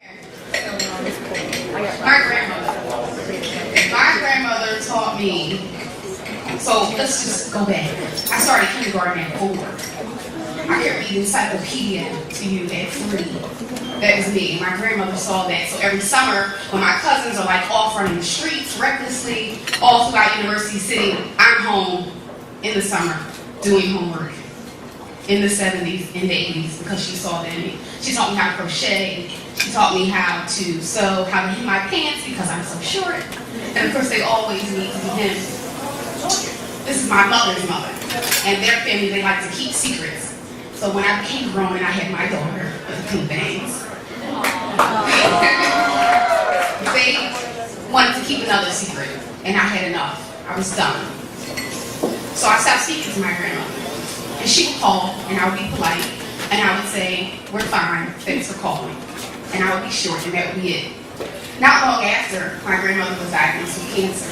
My grandmother taught me, so let's just go back. I started kindergarten at 4. I could read encyclopedia to you at 3. That was me. My grandmother saw that. So every summer, when my cousins are like off running the streets recklessly, all throughout University City, I'm home in the summer doing homework. In the 70s, in the 80s, because she saw that in me. She taught me how to crochet. She taught me how to sew, how to hem my pants because I'm so short. And of course, they always need to be hemmed. This is my mother's mother. And their family, they like to keep secrets. So when I became grown and I had my daughter with the pink bangs, they wanted to keep another secret. And I had enough. I was done. So I stopped speaking to my grandmother. And she would call, and I would be polite, and I would say, "We're fine, thanks for calling." And I would be short, and that would be it. Not long after, my grandmother was diagnosed with cancer.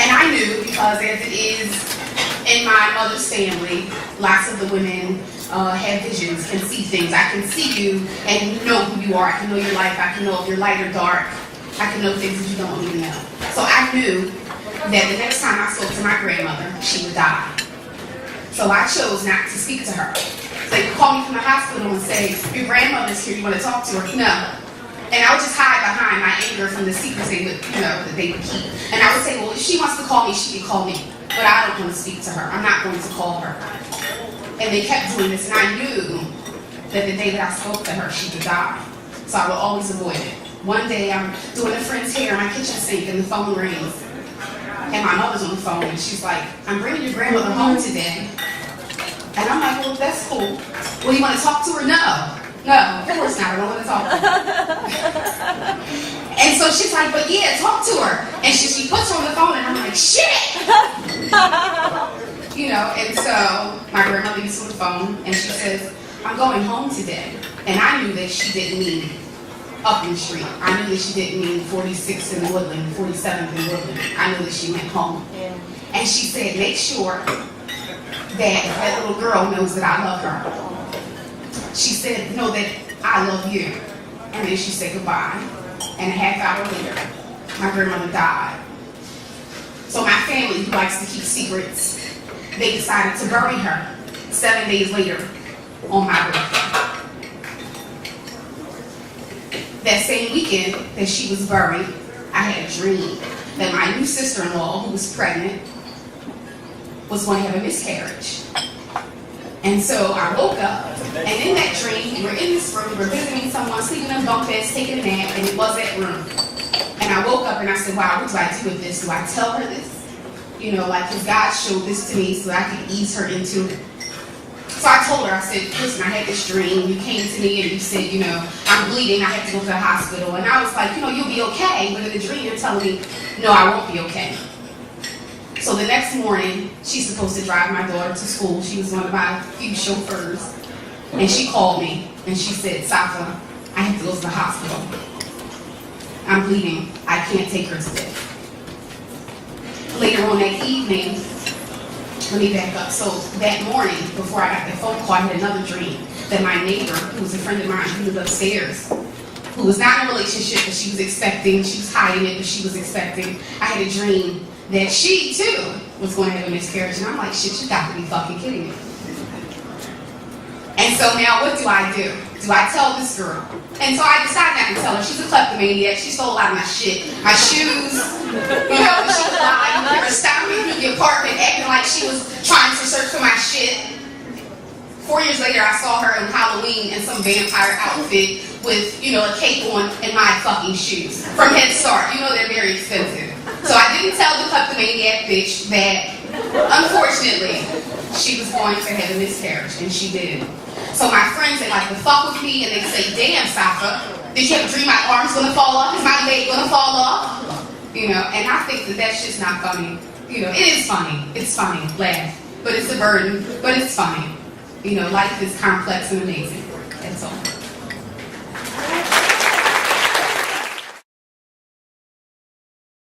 And I knew, because as it is in my mother's family, lots of the women have visions, can see things. I can see you and know who you are. I can know your life. I can know if you're light or dark. I can know things that you don't even know. So I knew that the next time I spoke to my grandmother, she would die. So I chose not to speak to her. So they would call me from the hospital and say, "Your grandmother's here, you want to talk to her?" No. And I would just hide behind my anger from the secrets they would, that they would keep. And I would say, "Well, if she wants to call me, she can call me. But I don't want to speak to her. I'm not going to call her." And they kept doing this, and I knew that the day that I spoke to her, she would die. So I would always avoid it. One day I'm doing a friend's hair in my kitchen sink, and the phone rings. And my mother's on the phone, and she's like, "I'm bringing your grandmother home today." And I'm like, "Well, that's cool. Well, you want to talk to her?" No, of course not. I don't want to talk to her. And so she's like, "But yeah, talk to her." And she puts her on the phone, and I'm like, "Shit!" And so my grandmother gets on the phone, and she says, "I'm going home today." And I knew that she didn't mean up in the street. I knew that she didn't mean 46th and Woodland, 47th and Woodland. I knew that she went home. Yeah. And she said, "Make sure that little girl knows that I love her." She said, "Know that I love you." And then she said goodbye. And a half hour later, my grandmother died. So my family, who likes to keep secrets, they decided to bury her 7 days later on my birthday. That same weekend that she was buried, I had a dream that my new sister-in-law, who was pregnant, was going to have a miscarriage. And so I woke up, and in that dream, we were in this room, we were visiting someone, sleeping in bunk beds, taking a nap, and it was that room. And I woke up and I said, "Wow, what do I do with this? Do I tell her this? Because God showed this to me so I could ease her into it." So I told her, I said, "Listen, I had this dream. You came to me and you said, I'm bleeding. I have to go to the hospital." And I was like, "You'll be okay." But in the dream, you're telling me, "No, I won't be okay." So the next morning, she's supposed to drive my daughter to school. She was one of my few chauffeurs. And she called me and she said, "Safa, I have to go to the hospital. I'm bleeding. I can't take her today." Later on that evening, let me back up. So that morning, before I got the phone call, I had another dream that my neighbor, who was a friend of mine, who was upstairs, who was not in a relationship, but she was expecting, she was hiding it, but she was expecting. I had a dream that she, too, was going to have a miscarriage. And I'm like, "Shit, you got to be fucking kidding me." And so now what do? Do I tell this girl? And so I decided not to tell her. She's a kleptomaniac. She stole a lot of my shit. My shoes, she was lying. They were stopping me through the apartment acting like she was trying to search for my shit. 4 years later, I saw her on Halloween in some vampire outfit with, a cape on and my fucking shoes from Head Start. They're very expensive. So I didn't tell the kleptomaniac bitch that, unfortunately, she was going to have a miscarriage, and she did. So my friends, they like to fuck with me, and they say, "Damn, Safa, did you ever dream my arm's gonna fall off? Is my leg gonna fall off?" And I think that that's just not funny. It is funny. It's funny. Laugh. But it's a burden. But it's funny. Life is complex and amazing. That's all.